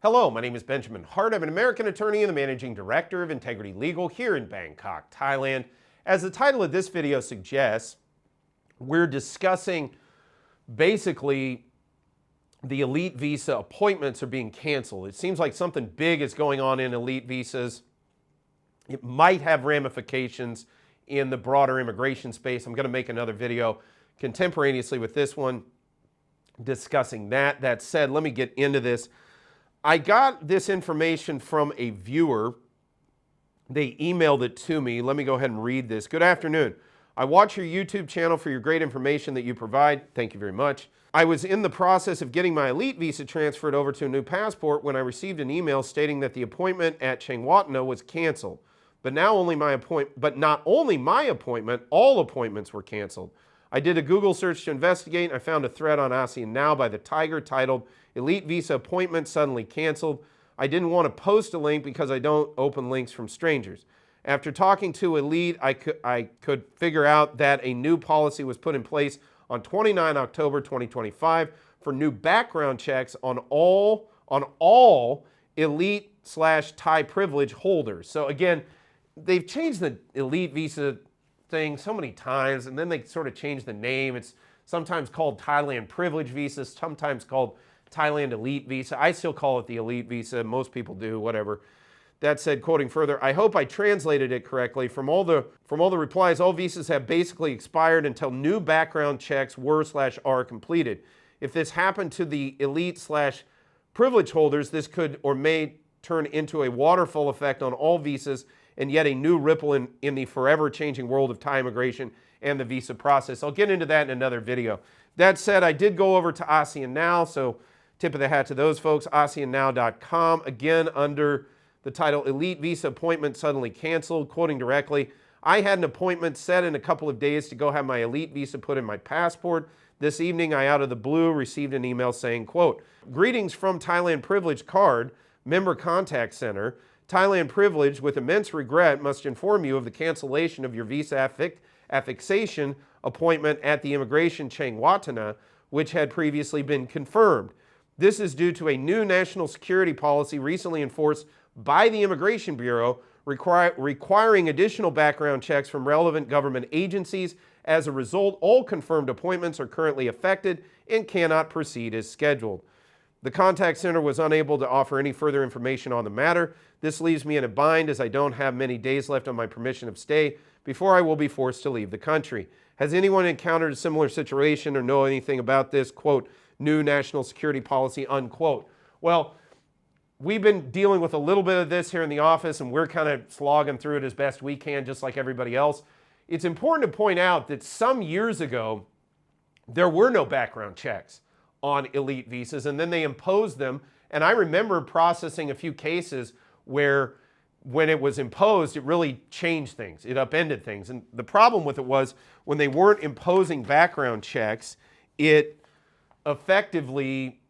Hello, my name is Benjamin Hart. I'm an American attorney and the Managing Director of Integrity Legal here in Bangkok, Thailand. As the title of this video suggests, we're discussing basically the elite visa appointments are being canceled. It seems like something big is going on in elite visas. It might have ramifications in the broader immigration space. I'm going to make another video contemporaneously with this one discussing that. That said, let me get into this. I got this information from a viewer. They emailed it to me. Let me go ahead and read this. Good afternoon. I watch your YouTube channel for your great information that you provide. Thank you very much. I was in the process of getting my elite visa transferred over to a new passport when I received an email stating that the appointment at Chengwatana was canceled. But not only my appointment, all appointments were canceled. I did a Google search to investigate. I found a thread on ASEAN Now by the Tiger titled Elite Visa Appointment Suddenly Canceled. I didn't want to post a link because I don't open links from strangers. After talking to Elite, I could figure out that a new policy was put in place on 29 October 2025 for new background checks on all Elite/Thai privilege holders. So again, they've changed the Elite Visa thing so many times, and then they sort of change the name. It's sometimes called Thailand Privilege Visa, sometimes called Thailand Elite Visa. I still call it the Elite Visa. Most people do, whatever. That said, quoting further, I hope I translated it correctly. From all the replies, all visas have basically expired until new background checks were/are completed. If this happened to the Elite/privilege holders, this could or may turn into a waterfall effect on all visas and yet a new ripple in the forever changing world of Thai immigration and the visa process. I'll get into that in another video. That said, I did go over to ASEAN Now, so tip of the hat to those folks, ASEANnow.com, again under the title Elite Visa Appointment Suddenly Canceled, quoting directly, I had an appointment set in a couple of days to go have my Elite Visa put in my passport. This evening, I out of the blue received an email saying, quote, greetings from Thailand Privilege Card, Member Contact Center. Thailand Privilege, with immense regret, must inform you of the cancellation of your visa affixation appointment at the immigration Chengwatana, which had previously been confirmed. This is due to a new national security policy recently enforced by the Immigration Bureau requiring additional background checks from relevant government agencies. As a result, all confirmed appointments are currently affected and cannot proceed as scheduled. The contact center was unable to offer any further information on the matter. This leaves me in a bind as I don't have many days left on my permission of stay before I will be forced to leave the country. Has anyone encountered a similar situation or know anything about this, quote, new national security policy, unquote? Well, we've been dealing with a little bit of this here in the office, and we're kind of slogging through it as best we can, just like everybody else. It's important to point out that some years ago, there were no background checks on elite visas, and then they imposed them. And I remember processing a few cases where when it was imposed, it really changed things. It upended things. And the problem with it was when they weren't imposing background checks, it effectively,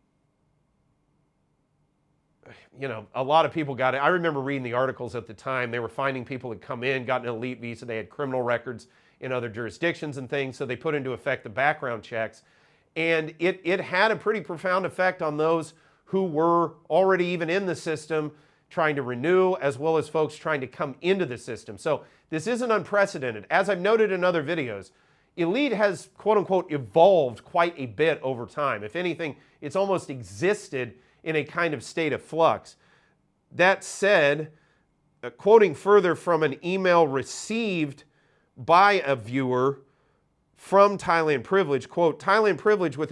a lot of people got it. I remember reading the articles at the time. They were finding people that come in, got an elite visa. They had criminal records in other jurisdictions and things. So they put into effect the background checks. And it had a pretty profound effect on those who were already even in the system trying to renew, as well as folks trying to come into the system. So this isn't unprecedented. As I've noted in other videos, Elite has, quote unquote, evolved quite a bit over time. If anything, it's almost existed in a kind of state of flux. That said, quoting further from an email received by a viewer from Thailand Privilege, quote, Thailand Privilege with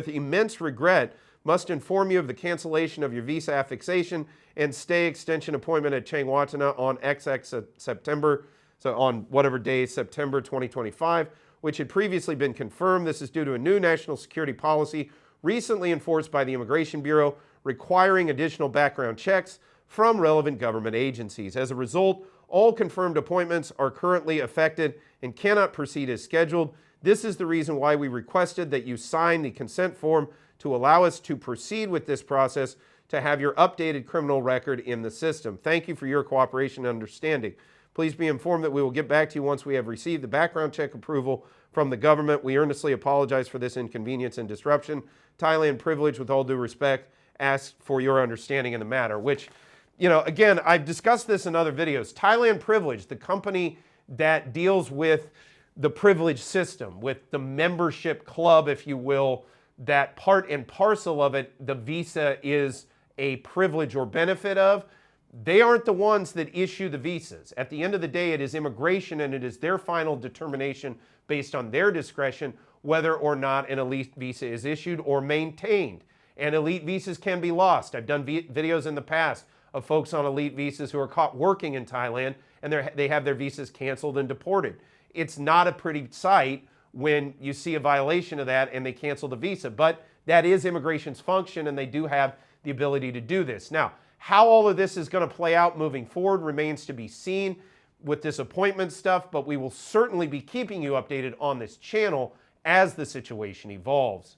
immense regret must inform you of the cancellation of your visa affixation and stay extension appointment at Chengwatana on XX September, so on whatever day, September 2025, which had previously been confirmed. This is due to a new national security policy recently enforced by the Immigration Bureau requiring additional background checks from relevant government agencies. As a result, all confirmed appointments are currently affected and cannot proceed as scheduled. This is the reason why we requested that you sign the consent form to allow us to proceed with this process to have your updated criminal record in the system. Thank you for your cooperation and understanding. Please be informed that we will get back to you once we have received the background check approval from the government. We earnestly apologize for this inconvenience and disruption. Thailand Privilege, with all due respect, ask for your understanding in the matter, which, again, I've discussed this in other videos. Thailand Privilege, the company that deals with the privilege system, with the membership club, if you will, that part and parcel of it, the visa is a privilege or benefit of. They aren't the ones that issue the visas. At the end of the day, it is immigration, and it is their final determination based on their discretion whether or not an elite visa is issued or maintained. And elite visas can be lost. I've done videos in the past of folks on elite visas who are caught working in Thailand, and they have their visas canceled and deported. It's not a pretty sight when you see a violation of that and they cancel the visa, but that is immigration's function, and they do have the ability to do this. Now, how all of this is going to play out moving forward remains to be seen with this appointment stuff, but we will certainly be keeping you updated on this channel as the situation evolves.